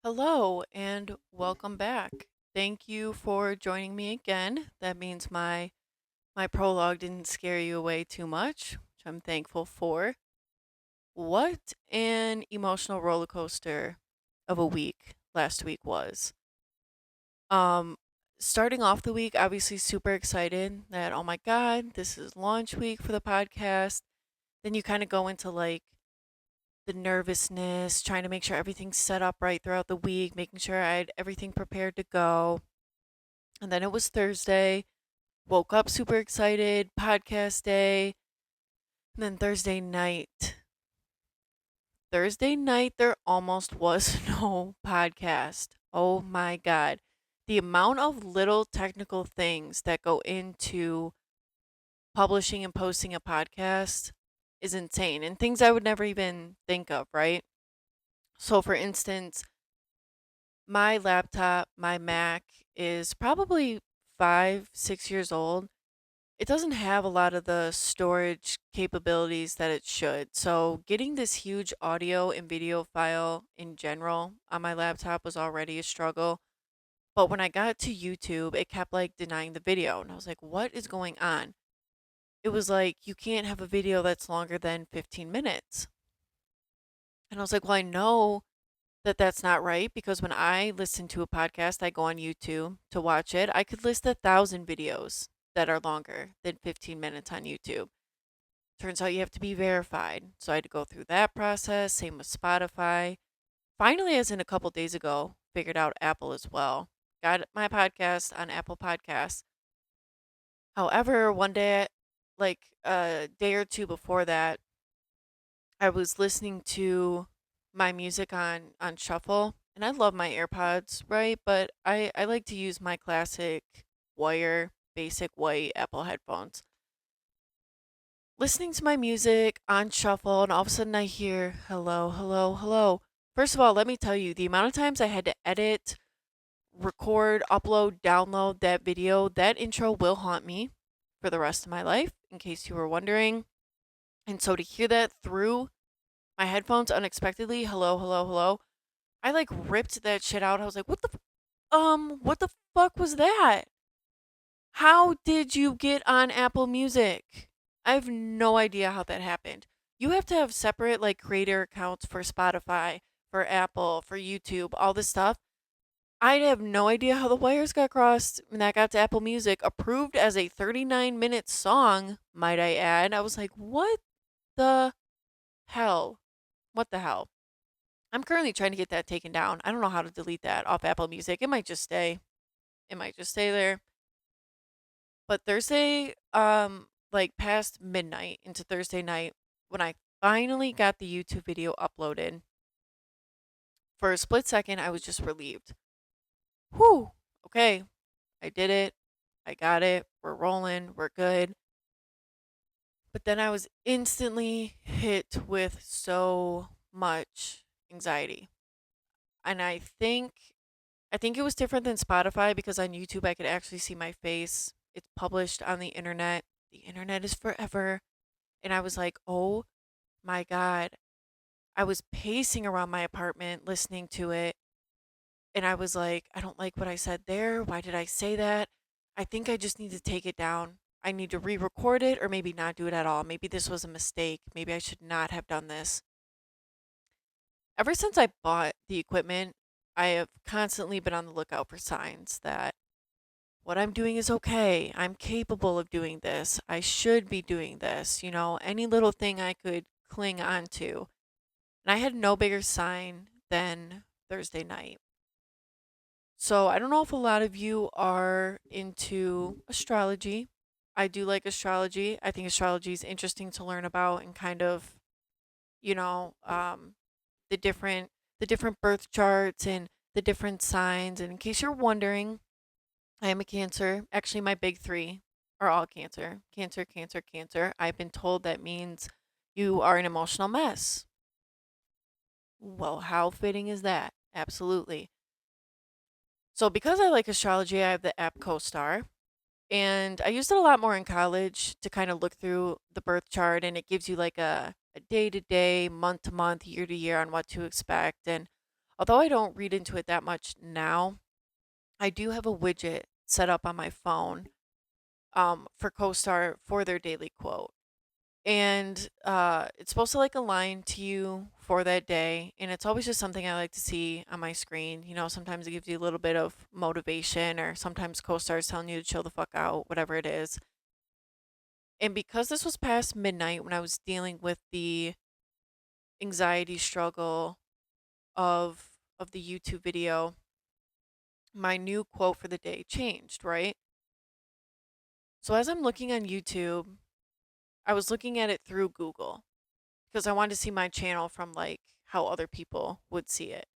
Hello and welcome back. Thank you for joining me again. That means my prologue didn't scare you away too much, which I'm thankful for. What an emotional roller coaster of a week last week was. Um Starting off the week, obviously super excited that oh my god, this is launch week for the podcast. Then you kind of go into like the nervousness, trying to make sure everything's set up right throughout the week, making sure I had everything prepared to go. And then it was Thursday. Woke up super excited, podcast day. And then Thursday night. Thursday night, there almost was no podcast. Oh my God. The amount of little technical things that go into publishing and posting a podcast is insane and things I would never even think of, right? So, for instance, my laptop, my Mac, is probably 5, 6 years old. It doesn't have a lot of the storage capabilities that it should. So, getting this huge audio and video file in general on my laptop was already a struggle. But when I got to YouTube, it kept like denying the video. And I was like, what is going on? It was like, you can't have a video that's longer than 15 minutes. And I was like, well, I know that that's not right because when I listen to a podcast, I go on YouTube to watch it. I could list 1,000 videos that are longer than 15 minutes on YouTube. Turns out you have to be verified. So I had to go through that process. Same with Spotify. Finally, as in a couple days ago, figured out Apple as well. Got my podcast on Apple Podcasts. However, one day, like a day or two before that, I was listening to my music on shuffle, and I love my AirPods, right? But I like to use my classic wire, basic white Apple headphones. Listening to my music on shuffle, and all of a sudden I hear hello, hello, hello. First of all, let me tell you the amount of times I had to edit, record, upload, download that video, that intro will haunt me for the rest of my life, in case you were wondering. And so to hear that through my headphones unexpectedly, hello, hello, hello. I like ripped that shit out. I was like, what the fuck was that? How did you get on Apple Music? I have no idea how that happened. You have to have separate like creator accounts for Spotify, for Apple, for YouTube, all this stuff. I have no idea how the wires got crossed when that got to Apple Music, approved as a 39-minute song, might I add. I was like, what the hell? What the hell? I'm currently trying to get that taken down. I don't know how to delete that off Apple Music. It might just stay. It might just stay there. But Thursday, like past midnight into Thursday night, when I finally got the YouTube video uploaded, for a split second, I was just relieved. Whew. Okay, I did it. I got it. We're rolling. We're good. But then I was instantly hit with so much anxiety. And I think it was different than Spotify because on YouTube I could actually see my face. It's published on the internet. The internet is forever. And I was like, oh my God. I was pacing around my apartment listening to it. And I was like, I don't like what I said there. Why did I say that? I think I just need to take it down. I need to re record it or maybe not do it at all. Maybe this was a mistake. Maybe I should not have done this. Ever since I bought the equipment, I have constantly been on the lookout for signs that what I'm doing is okay. I'm capable of doing this. I should be doing this. Any little thing I could cling on to. And I had no bigger sign than Thursday night. So I don't know if a lot of you are into astrology. I do like astrology. I think astrology is interesting to learn about and kind of, you know, um, the different the different birth charts and the different signs. And in case you're wondering, I am a Cancer. Actually, my big three are all Cancer. Cancer, Cancer, Cancer. I've been told that means you are an emotional mess. Well, how fitting is that? Absolutely. So, because I like astrology, I have the app CoStar, and I used it a lot more in college to kind of look through the birth chart, and it gives you like a day to day, month to month, year to year on what to expect. And Although I don't read into it that much now, I do have a widget set up on my phone for CoStar for their daily quote. And it's supposed to like align to you for that day. And it's always just something I like to see on my screen. You know, sometimes it gives you a little bit of motivation, or sometimes CoStar is telling you to chill the fuck out, whatever it is. And because this was past midnight when I was dealing with the anxiety struggle of the YouTube video, my new quote for the day changed, right? So as I'm looking on YouTube, I was looking at it through Google because I wanted to see my channel from like how other people would see it.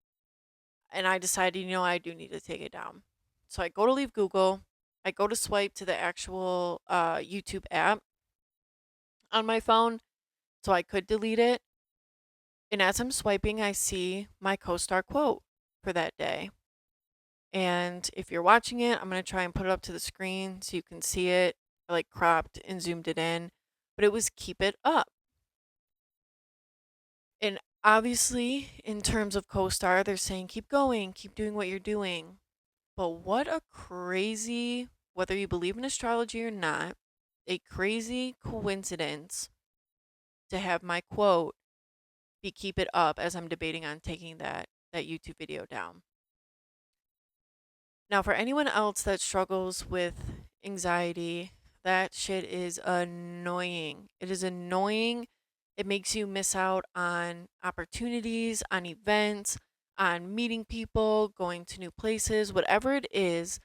And I decided, I do need to take it down. So I go to leave Google, I go to swipe to the actual YouTube app on my phone so I could delete it. And as I'm swiping, I see my CoStar quote for that day. And if you're watching it, I'm going to try and put it up to the screen so you can see it. I like cropped and zoomed it in, but it was keep it up. And obviously, in terms of CoStar, they're saying keep going, keep doing what you're doing. But what a crazy, whether you believe in astrology or not, a crazy coincidence to have my quote be keep it up as I'm debating on taking that YouTube video down. Now, for anyone else that struggles with anxiety, that shit is annoying. It is annoying. It makes you miss out on opportunities, on events, on meeting people, going to new places, whatever it is.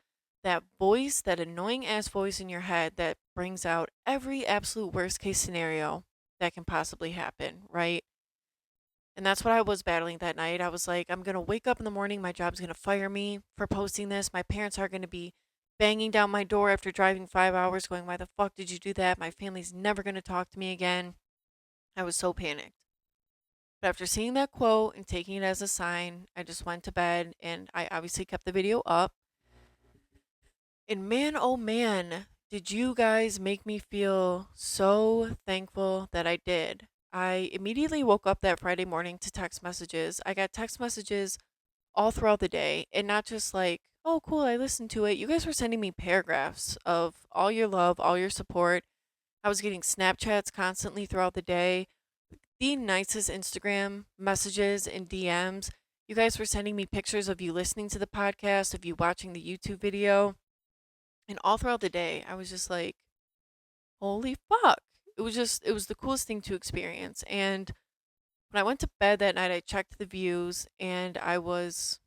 That voice, that annoying ass voice in your head that brings out every absolute worst case scenario that can possibly happen, right? And that's what I was battling that night. I was like, I'm going to wake up in the morning. My job's going to fire me for posting this. My parents are going to be banging down my door after driving 5 hours, going, why the fuck did you do that? My family's never going to talk to me again. I was so panicked. But after seeing that quote and taking it as a sign, I just went to bed and I obviously kept the video up. And man, oh man, did you guys make me feel so thankful that I did. I immediately woke up that Friday morning to text messages. I got text messages all throughout the day, and not just like, oh, cool, I listened to it. You guys were sending me paragraphs of all your love, all your support. I was getting Snapchats constantly throughout the day, the nicest Instagram messages and DMs. You guys were sending me pictures of you listening to the podcast, of you watching the YouTube video. And all throughout the day, I was just like, holy fuck. It was the coolest thing to experience. And when I went to bed that night, I checked the views and I was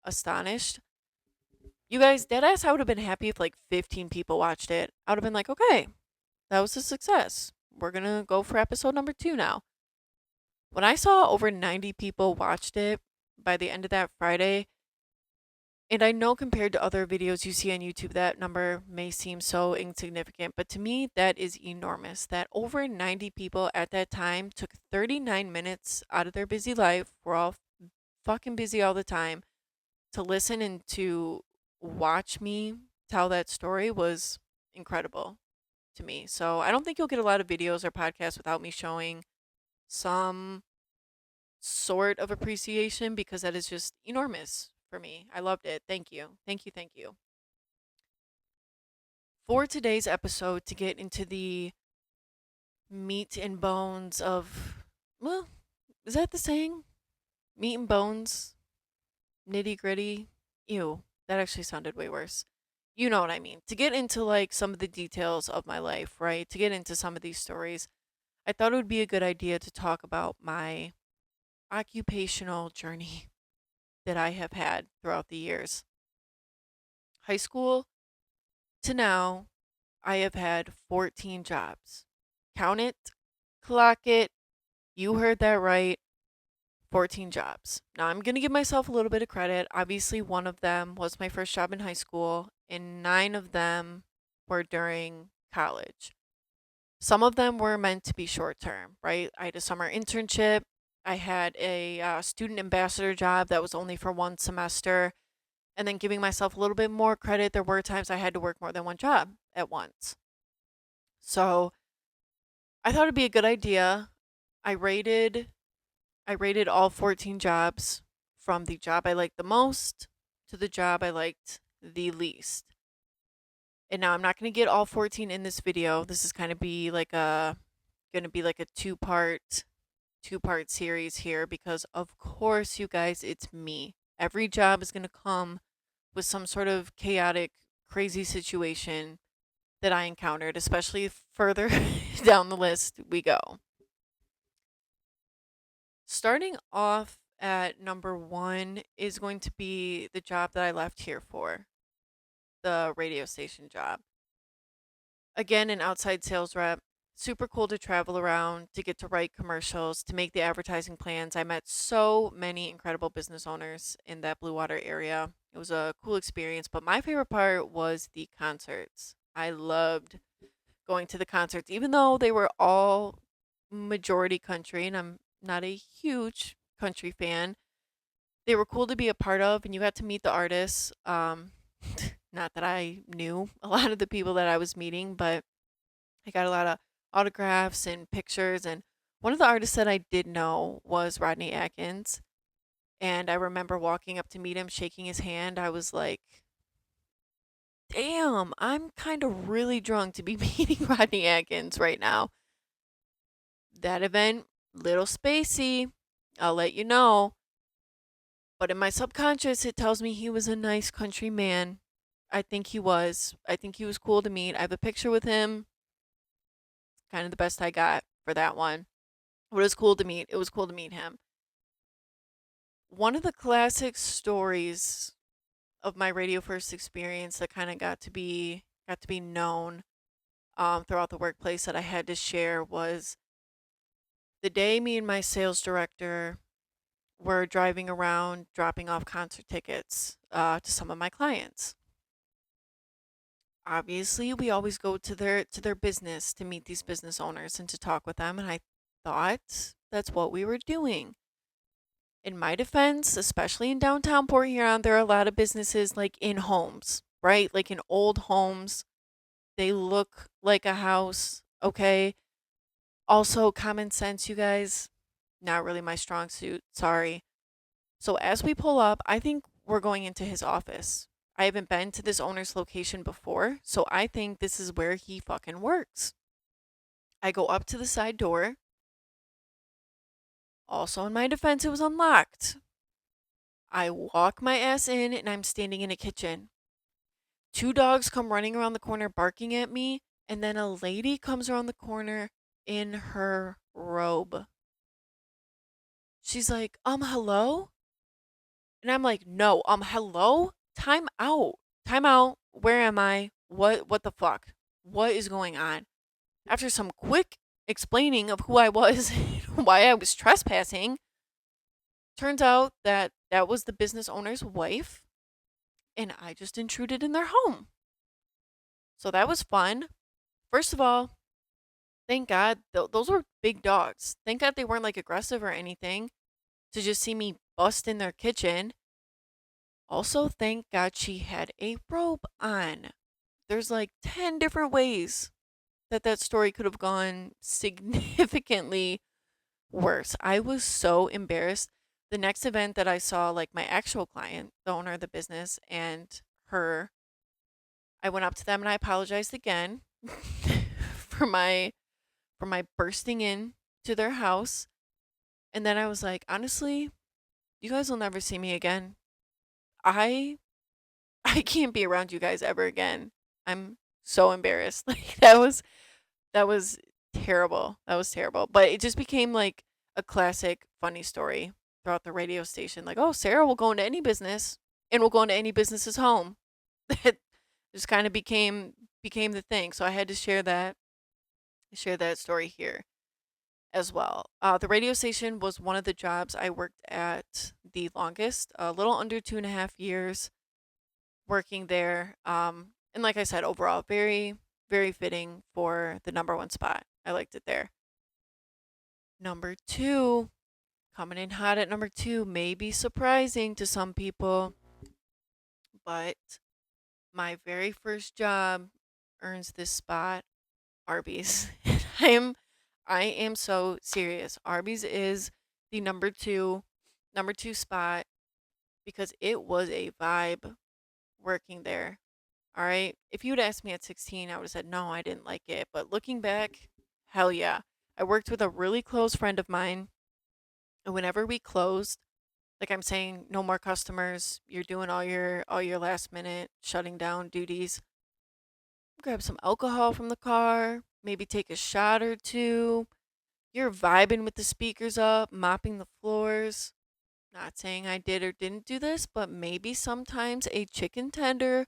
astonished. You guys, deadass, I would have been happy if like 15 people watched it. I would have been like, okay, that was a success. We're going to go for episode number 2 now. When I saw over 90 people watched it by the end of that Friday, and I know compared to other videos you see on YouTube, that number may seem so insignificant, but to me, that is enormous. That over 90 people at that time took 39 minutes out of their busy life. We're all fucking busy all the time. To listen and to watch me tell that story was incredible to me. So I don't think you'll get a lot of videos or podcasts without me showing some sort of appreciation, because that is just enormous for me. I loved it. Thank you. Thank you. Thank you. For today's episode, to get into the meat and bones of, well, is that the saying? Meat and bones, nitty gritty. Ew, that actually sounded way worse. You know what I mean. To get into like some of the details of my life, right? To get into some of these stories, I thought it would be a good idea to talk about my occupational journey that I have had throughout the years. High school to now, I have had 14 jobs. Count it, clock it. You heard that right. 14 jobs. Now, I'm going to give myself a little bit of credit. Obviously, one of them was my first job in high school, and 9 of them were during college. Some of them were meant to be short term, right? I had a summer internship. I had a student ambassador job that was only for 1 semester. And then giving myself a little bit more credit, there were times I had to work more than one job at once. So I thought it'd be a good idea. I rated I rated all 14 jobs from the job I liked the most to the job I liked the least. And now I'm not going to get all 14 in this video. This is kind of be like a going to be like a two-part series here because of course you guys it's me. Every job is going to come with some sort of chaotic crazy situation that I encountered, especially further down the list we go. Starting off at number 1 is going to be the job that I left here for, the radio station job. Again, an outside sales rep. Super cool to travel around, to get to write commercials, to make the advertising plans. I met so many incredible business owners in that Blue Water area. It was a cool experience, but my favorite part was the concerts. I loved going to the concerts, even though they were all majority country, and I'm not a huge country fan. They were cool to be a part of, and you got to meet the artists. Not that I knew a lot of the people that I was meeting, but I got a lot of autographs and pictures. And one of the artists that I did know was Rodney Atkins. And I remember walking up to meet him, shaking his hand. I was like, damn, I'm kind of really drunk to be meeting Rodney Atkins right now. That event, little spacey, I'll let you know. But in my subconscious, it tells me he was a nice country man. I think he was. I think he was cool to meet. I have a picture with him. Kind of the best I got for that one. But it was cool to meet. It was cool to meet him. One of the classic stories of my radio first experience that kind of got to be known throughout the workplace that I had to share was the day me and my sales director were driving around dropping off concert tickets to some of my clients. Obviously, we always go to their business to meet these business owners and to talk with them, and I thought that's what we were doing. In my defense, especially in downtown Port Huron, there are a lot of businesses like in homes, right? Like in old homes. They look like a house, okay? Also, common sense, you guys, not really my strong suit. Sorry. So as we pull up, I think we're going into his office. I haven't been to this owner's location before, so I think this is where he fucking works. I go up to the side door. Also, in my defense, it was unlocked. I walk my ass in and I'm standing in a kitchen. Two dogs come running around the corner barking at me, and then a lady comes around the corner in her robe. She's like, hello? And I'm like, no, hello? Time out. Time out. Where am I? What the fuck? What is going on? After some quick explaining of who I was and why I was trespassing, turns out that that was the business owner's wife, and I just intruded in their home. So that was fun. First of all, thank God those were big dogs. Thank God they weren't like aggressive or anything to just see me bust in their kitchen. Also, thank God she had a robe on. There's like 10 different ways that that story could have gone significantly worse. I was so embarrassed. The next event that I saw, like my actual client, the owner of the business, and her, I went up to them and I apologized again for my bursting in to their house. And then I was like, honestly, you guys will never see me again. I I can't be around you guys ever again. I'm so embarrassed. Like that was terrible. That was terrible. But it just became like a classic funny story throughout the radio station. Like, oh, Sarah will go into any business and will go into any business's home. That just kind of became the thing. So I had to share that story here as well. The radio station was one of the jobs I worked at the longest, a little under 2.5 years working there. And like I said, overall, very, very fitting for the number one spot. I liked it there. Number two, coming in hot at number two, may be surprising to some people, but my very first job earns this spot, Arby's. I am so serious. Arby's is the number two spot because it was a vibe working there. All right. If you'd asked me at 16, I would have said, no, I didn't like it. But looking back, hell yeah. I worked with a really close friend of mine. And whenever we closed, like I'm saying, no more customers. You're doing all your last minute shutting down duties. Grab some alcohol from the car, maybe take a shot or two. You're vibing with the speakers up, mopping the floors. Not saying I did or didn't do this, but maybe sometimes a chicken tender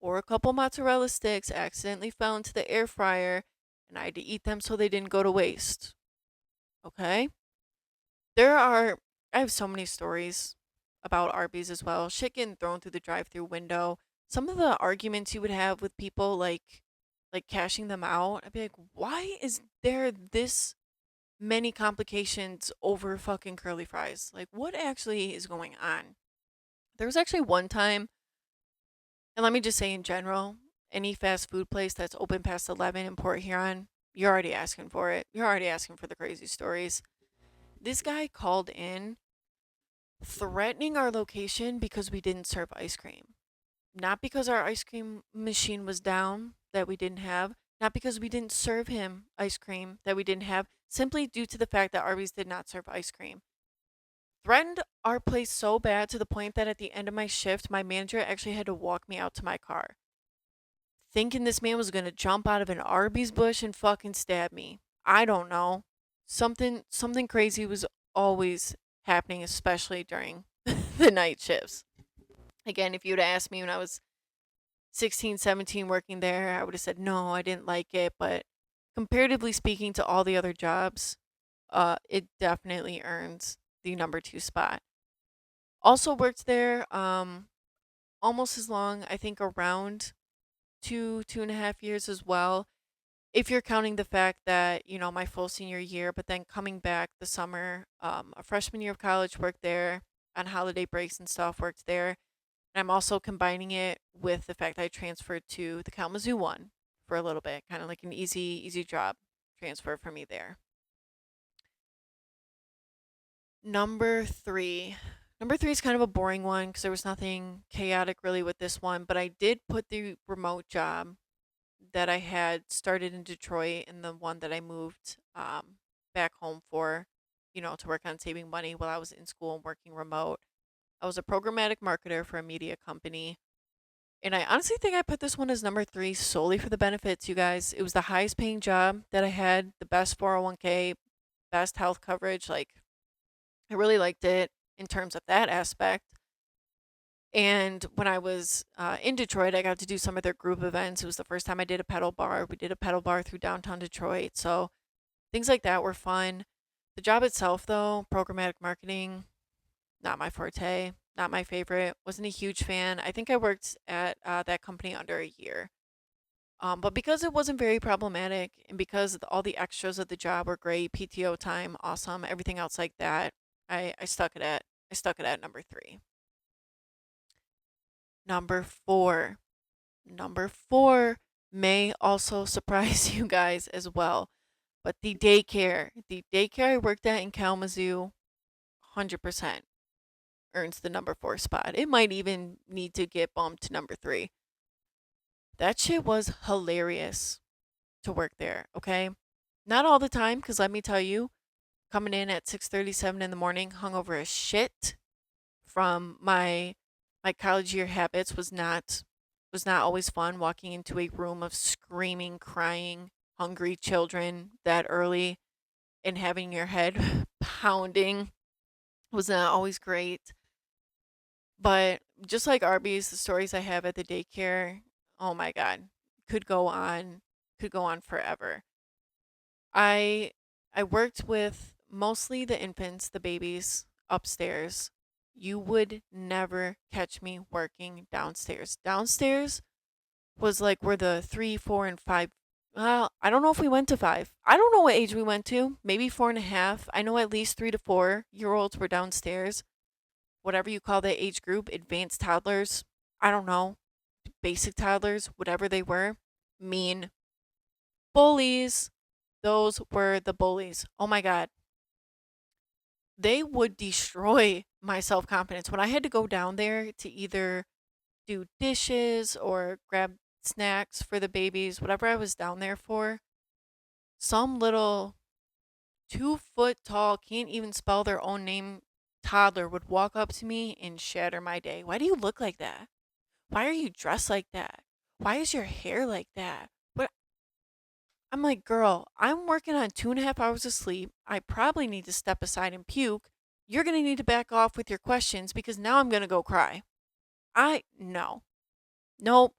or a couple mozzarella sticks accidentally fell into the air fryer and I had to eat them so they didn't go to waste. Okay? There are, I have so many stories about Arby's as well. Shit getting thrown through the drive through window. Some of the arguments you would have with people like cashing them out, I'd be like, why is there this many complications over fucking curly fries? Like, what actually is going on? There was actually one time, and let me just say in general, any fast food place that's open past 11 in Port Huron, you're already asking for it. You're already asking for the crazy stories. This guy called in threatening our location because we didn't serve ice cream. Not because our ice cream machine was down that we didn't have, not because we didn't serve him ice cream that we didn't have, simply due to the fact that Arby's did not serve ice cream. Threatened our place so bad to the point that at the end of my shift, my manager actually had to walk me out to my car, thinking this man was going to jump out of an Arby's bush and fucking stab me. I don't know. Something crazy was always happening, especially during the night shifts. Again, if you'd asked me when I was 16, 17 working there, I would have said no, I didn't like it, but comparatively speaking to all the other jobs, it definitely earns the number 2 spot. Also worked there almost as long, I think around 2.5 years as well. If you're counting the fact that, my full senior year, but then coming back the summer, a freshman year of college, worked there on holiday breaks and stuff, worked there. And I'm also combining it with the fact that I transferred to the Kalamazoo one for a little bit, kind of like an easy job transfer for me there. Number three. Number three is kind of a boring one because there was nothing chaotic really with this one, but I did put the remote job that I had started in Detroit and the one that I moved back home for, to work on saving money while I was in school and working remote. I was a programmatic marketer for a media company. And I honestly think I put this one as number three solely for the benefits, you guys. It was the highest paying job that I had, the best 401k, best health coverage. Like, I really liked it in terms of that aspect. And when I was in Detroit, I got to do some of their group events. It was the first time I did a pedal bar. We did a pedal bar through downtown Detroit. So things like that were fun. The job itself, though, programmatic marketing, not my forte, not my favorite. Wasn't a huge fan. I think I worked at that company under a year. But because it wasn't very problematic and because all the extras of the job were great, PTO time, awesome, everything else like that, I stuck it at number three. Number four. Number four may also surprise you guys as well. But the daycare. The daycare I worked at in Kalamazoo, 100% earns the number four spot. It might even need to get bumped to number three. That shit was hilarious to work there, okay? Not all the time, because let me tell you, coming in at 6:37 in the morning, hungover as shit from my college year habits was not always fun walking into a room of screaming, crying, hungry children that early and having your head pounding was not always great. But just like Arby's, the stories I have at the daycare, oh my God, could go on, could go on forever. I I worked with mostly the infants, the babies upstairs. You would never catch me working downstairs. Downstairs was like where the 3, 4, and 5. Well, I don't know if we went to 5. I don't know what age we went to. Maybe 4.5. I know at least 3 to 4 year olds were downstairs. Whatever you call that age group, advanced toddlers. I don't know. Basic toddlers, whatever they were. Mean bullies. Those were the bullies. Oh my God. they would destroy my self confidence when I had to go down there to either do dishes or grab snacks for the babies, whatever I was down there for. Some little 2 foot tall, can't even spell their own name toddler would walk up to me and shatter my day. Why do you look like that? Why are you dressed like that? Why is your hair like that? What? I'm like, girl, I'm working on 2.5 hours of sleep. I probably need to step aside and puke. You're going to need to back off with your questions because now I'm going to go cry. No. Nope.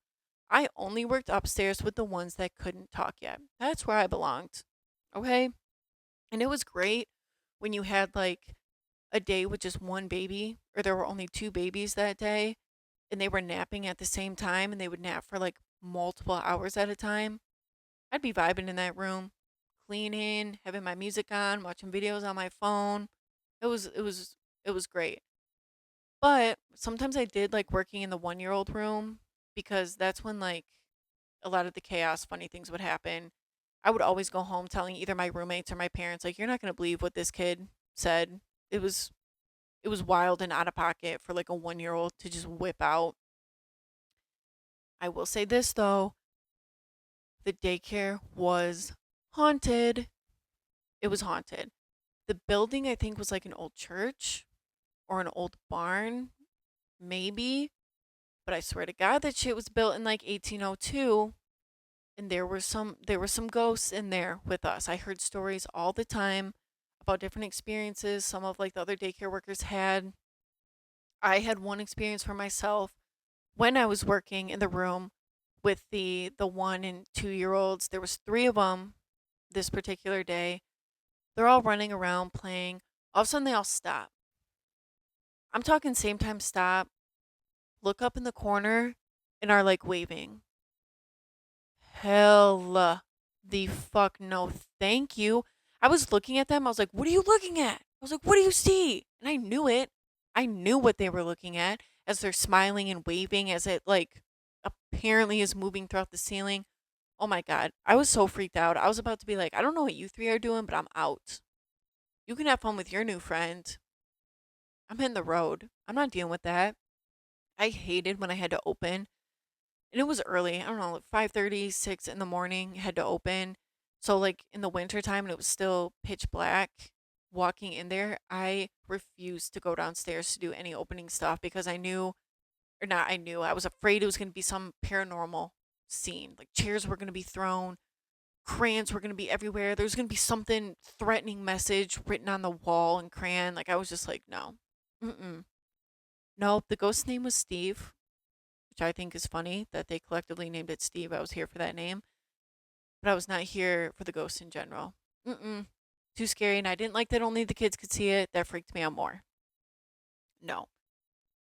I only worked upstairs with the ones that couldn't talk yet. That's where I belonged. Okay? And it was great when you had like a day with just one baby, or there were only two babies that day, and they were napping at the same time, and they would nap for like multiple hours at a time. I'd be vibing in that room, cleaning, having my music on, watching videos on my phone. It was great. But sometimes I did like working in the 1-year-old room because that's when like a lot of the chaos, funny things would happen. I would always go home telling either my roommates or my parents, like, you're not gonna believe what this kid said. It was it was wild and out of pocket for like a 1-year-old to just whip out. I will say this though, the daycare was haunted. It was haunted. The building I think was like an old church or an old barn, maybe. But I swear to God that shit was built in like 1802, and there were some ghosts in there with us. I heard stories all the time about different experiences some of like the other daycare workers had. I had one experience for myself when I was working in the room with the 1 and 2 year olds. There was three of them this particular day. They're all running around playing. All of a sudden they all stop. I'm talking same time stop, look up in the corner, and are like waving. Hell the fuck no, thank you. I was looking at them. I was like, what are you looking at? I was like, what do you see? And I knew it. I knew what they were looking at as they're smiling and waving as it like apparently is moving throughout the ceiling. Oh my God. I was so freaked out. I was about to be like, I don't know what you three are doing, but I'm out. You can have fun with your new friend. I'm hitting the road. I'm not dealing with that. I hated when I had to open, and it was early. I don't know, like 5:30, 6 in the morning, had to open. So like in the winter time and it was still pitch black, walking in there, I refused to go downstairs to do any opening stuff because I knew, or not I knew, I was afraid it was going to be some paranormal scene. Like chairs were going to be thrown, crayons were going to be everywhere. There was going to be something threatening message written on the wall in crayon. Like I was just like, no. Mm-mm. Nope, the ghost's name was Steve, which I think is funny that they collectively named it Steve. I was here for that name, but I was not here for the ghost in general. Mm-mm. Too scary, and I didn't like that only the kids could see it. That freaked me out more. No.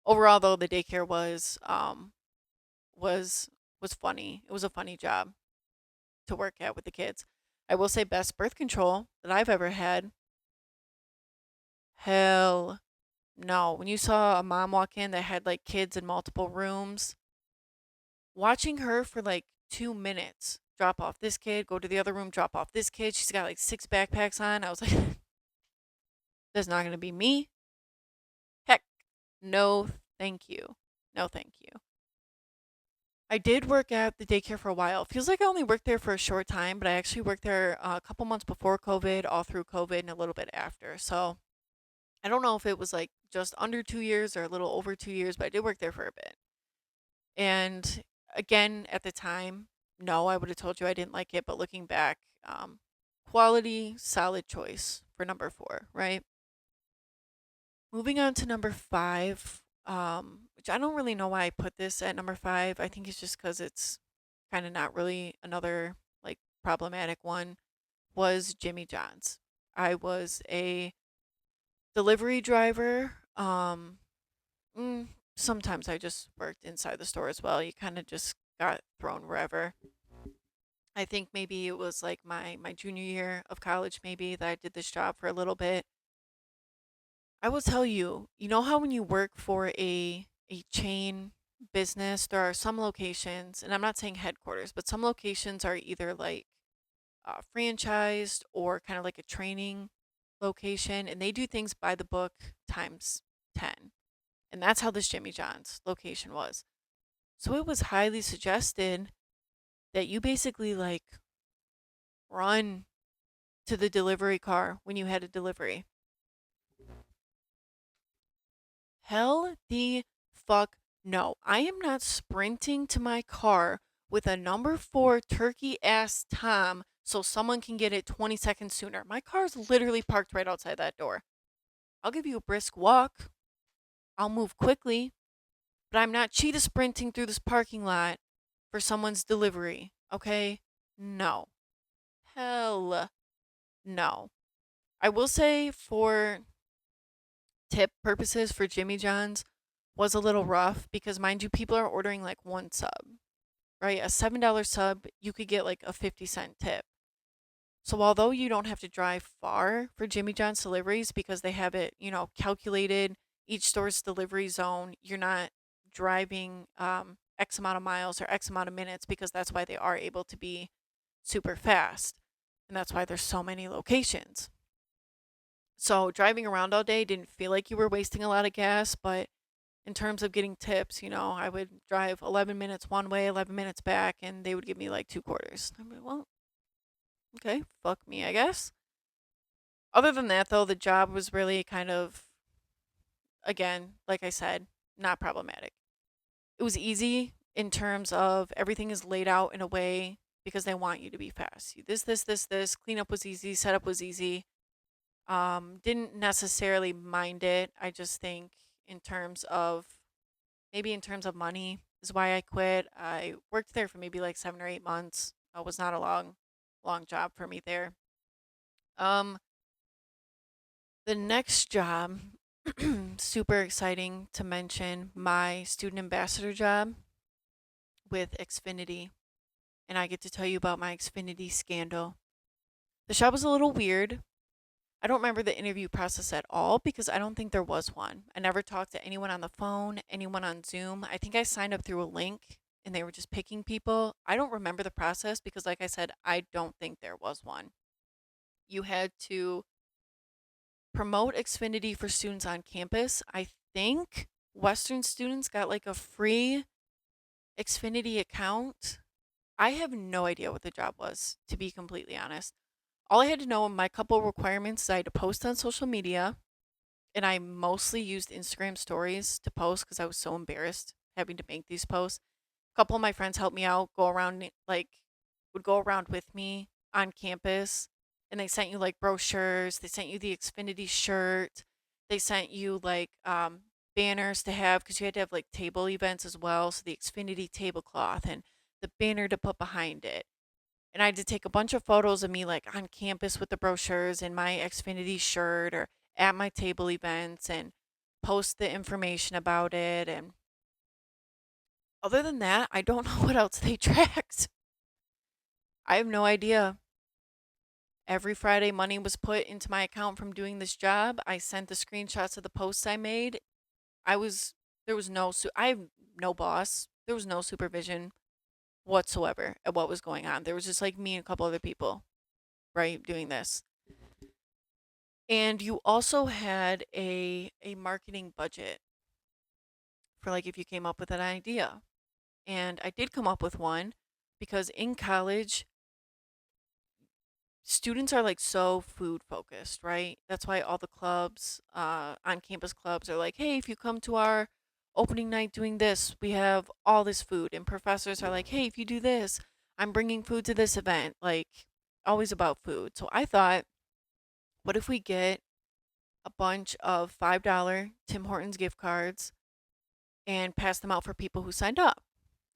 Overall, though, the daycare was was funny. It was a funny job to work at with the kids. I will say, best birth control that I've ever had. Hell no. When you saw a mom walk in that had like kids in multiple rooms, watching her for like 2 minutes drop off this kid, go to the other room, drop off this kid. She's got like six backpacks on. I was like, that's not going to be me. Heck, no, thank you. No, thank you. I did work at the daycare for a while. Feels like I only worked there for a short time, but I actually worked there a couple months before COVID, all through COVID, and a little bit after. So I don't know if it was like just under 2 years or a little over 2 years, but I did work there for a bit. And again, at the time, no, I would have told you I didn't like it. But looking back, quality, solid choice for number four, right? Moving on to number five, which I don't really know why I put this at number five. I think it's just because it's kind of not really another like problematic one, was Jimmy John's. I was a delivery driver. Sometimes I just worked inside the store as well. You kind of just got thrown wherever. I think maybe it was like my junior year of college, maybe that I did this job for a little bit. I will tell you, you know how when you work for a chain business, there are some locations, and I'm not saying headquarters, but some locations are either like franchised or kind of like a training. location, and they do things by the book times 10. And that's how this Jimmy John's location was. So it was highly suggested that you basically like run to the delivery car when you had a delivery. Hell the fuck no. I am not sprinting to my car with a number 4 turkey ass Tom so someone can get it 20 seconds sooner. My car's literally parked right outside that door. I'll give you a brisk walk. I'll move quickly, but I'm not cheetah sprinting through this parking lot for someone's delivery. Okay? No. Hell no. I will say for tip purposes for Jimmy John's was a little rough because mind you, people are ordering like one sub, right? A $7 sub, you could get like a 50-cent tip. So although you don't have to drive far for Jimmy John's deliveries because they have it, calculated each store's delivery zone, you're not driving X amount of miles or X amount of minutes because that's why they are able to be super fast. And that's why there's so many locations. So driving around all day didn't feel like you were wasting a lot of gas, but in terms of getting tips, I would drive 11 minutes one way, 11 minutes back, and they would give me like 2 quarters. I'm like, well, okay, fuck me, I guess. Other than that, though, the job was really kind of, again, like I said, not problematic. It was easy in terms of everything is laid out in a way because they want you to be fast. This. Cleanup was easy, setup was easy. Didn't necessarily mind it. I just think in terms of maybe in terms of money is why I quit. I worked there for maybe like 7 or 8 months. It was not a long job for me there. Um, the next job, super exciting to mention, my student ambassador job with Xfinity, and I get to tell you about my Xfinity scandal. The job was a little weird. I don't remember the interview process at all because I don't think there was one. I never talked to anyone on the phone, anyone on Zoom. I think I signed up through a link and they were just picking people. I don't remember the process because, like I said, I don't think there was one. You had to promote Xfinity for students on campus. I think Western students got like a free Xfinity account. I have no idea what the job was, to be completely honest. All I had to know in my couple requirements is I had to post on social media, and I mostly used Instagram stories to post because I was so embarrassed having to make these posts. A couple of my friends helped me out, go around, would go around with me on campus, and they sent you like brochures, they sent you the Xfinity shirt, they sent you like banners to have because you had to have like table events as well. So the Xfinity tablecloth and the banner to put behind it. And I had to take a bunch of photos of me like on campus with the brochures and my Xfinity shirt or at my table events and post the information about it. And other than that, I don't know what else they tracked. I have no idea. Every Friday, money was put into my account from doing this job. I sent the screenshots of the posts I made. I was, there was no, I have no boss. There was no supervision whatsoever at what was going on. There was just like me and a couple other people, right, doing this. And you also had a marketing budget for like if you came up with an idea. And I did come up with one because in college students are like so food focused, right? That's why all the clubs, on campus clubs are like, hey, if you come to our opening night doing this, we have all this food. And professors are like, hey, if you do this, I'm bringing food to this event. Like, always about food. So I thought, what if we get a bunch of $5 Tim Hortons gift cards and pass them out for people who signed up?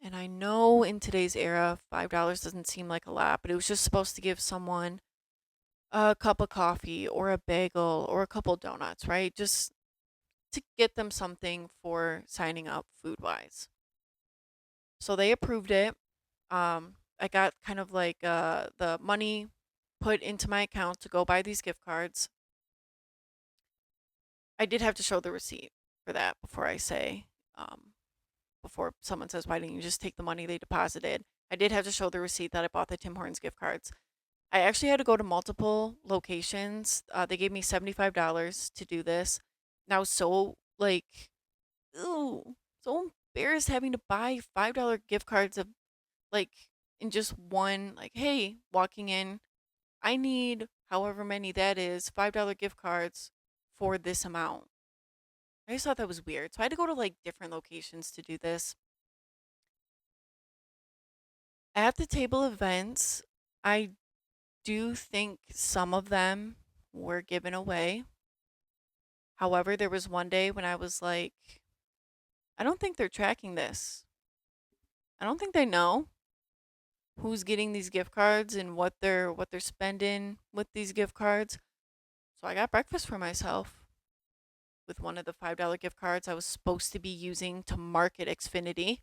And I know in today's era, $5 doesn't seem like a lot, but it was just supposed to give someone a cup of coffee or a bagel or a couple donuts, right? Just to get them something for signing up food wise. So they approved it. I got kind of like the money put into my account to go buy these gift cards. I did have to show the receipt for that before I say, before someone says, why didn't you just take the money they deposited? I did have to show the receipt that I bought the Tim Hortons gift cards. I actually had to go to multiple locations. They gave me $75 to do this. And I was so like, ooh, so embarrassed having to buy $5 gift cards of like in just one, like, hey, walking in, I need however many that is, $5 gift cards for this amount. I just thought that was weird. So I had to go to like different locations to do this. At the table events, I do think some of them were given away. However, there was one day when I was like, I don't think they're tracking this. I don't think they know who's getting these gift cards and what they're spending with these gift cards. So I got breakfast for myself with one of the $5 gift cards I was supposed to be using to market Xfinity.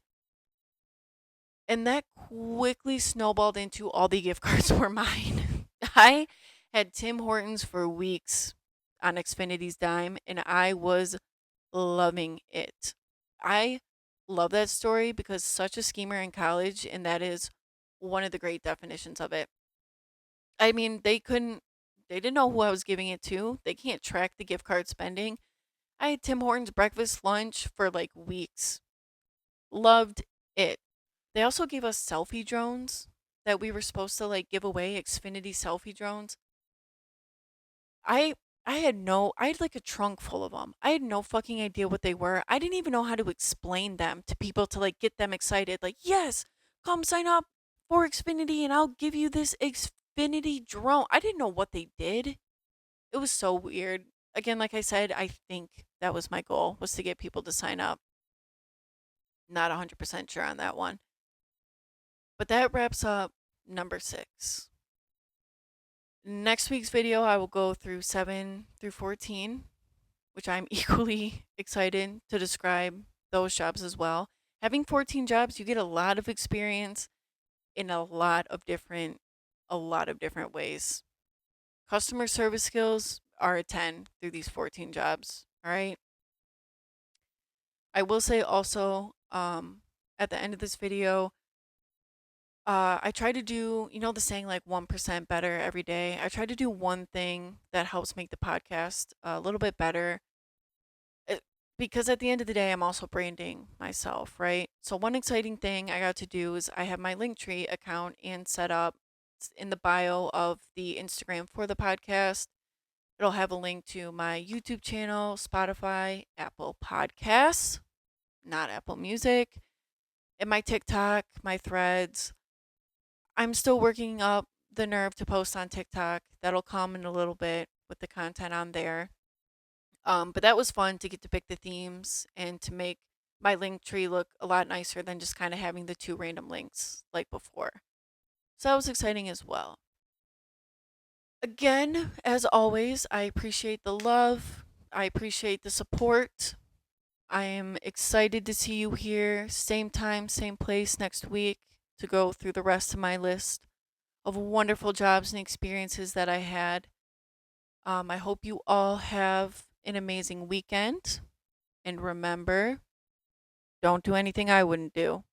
And that quickly snowballed into all the gift cards were mine. I had Tim Hortons for weeks on Xfinity's dime, and I was loving it. I love that story because such a schemer in college, and that is one of the great definitions of it. I mean, they didn't know who I was giving it to. They can't track the gift card spending. I had Tim Hortons breakfast, lunch for like weeks. Loved it. They also gave us selfie drones that we were supposed to like give away, Xfinity selfie drones. I I had like a trunk full of them. I had no fucking idea what they were. I didn't even know how to explain them to people to like get them excited. Like, "Yes, come sign up for Xfinity and I'll give you this Xfinity drone." I didn't know what they did. It was so weird. Again, like I said, I think that was my goal was to get people to sign up. Not 100% sure on that one. But that wraps up number 6. Next week's video, I will go through 7 through 14, which I'm equally excited to describe those jobs as well. Having 14 jobs, you get a lot of experience in a lot of different ways. Customer service skills are a 10 through these 14 jobs, all right? I will say also at the end of this video, I try to do, you know, the saying like 1% better every day. I try to do one thing that helps make the podcast a little bit better. It, because at the end of the day, I'm also branding myself, right? So one exciting thing I got to do is I have my Linktree account and set up in the bio of the Instagram for the podcast. It'll have a link to my YouTube channel, Spotify, Apple Podcasts, not Apple Music, and my TikTok, my threads. I'm still working up the nerve to post on TikTok. That'll come in a little bit with the content on there. But that was fun to get to pick the themes and to make my link tree look a lot nicer than just kind of having the two random links like before. So that was exciting as well. Again, as always, I appreciate the love. I appreciate the support. I am excited to see you here, same time, same place next week to go through the rest of my list of wonderful jobs and experiences that I had. I hope you all have an amazing weekend. And remember, don't do anything I wouldn't do.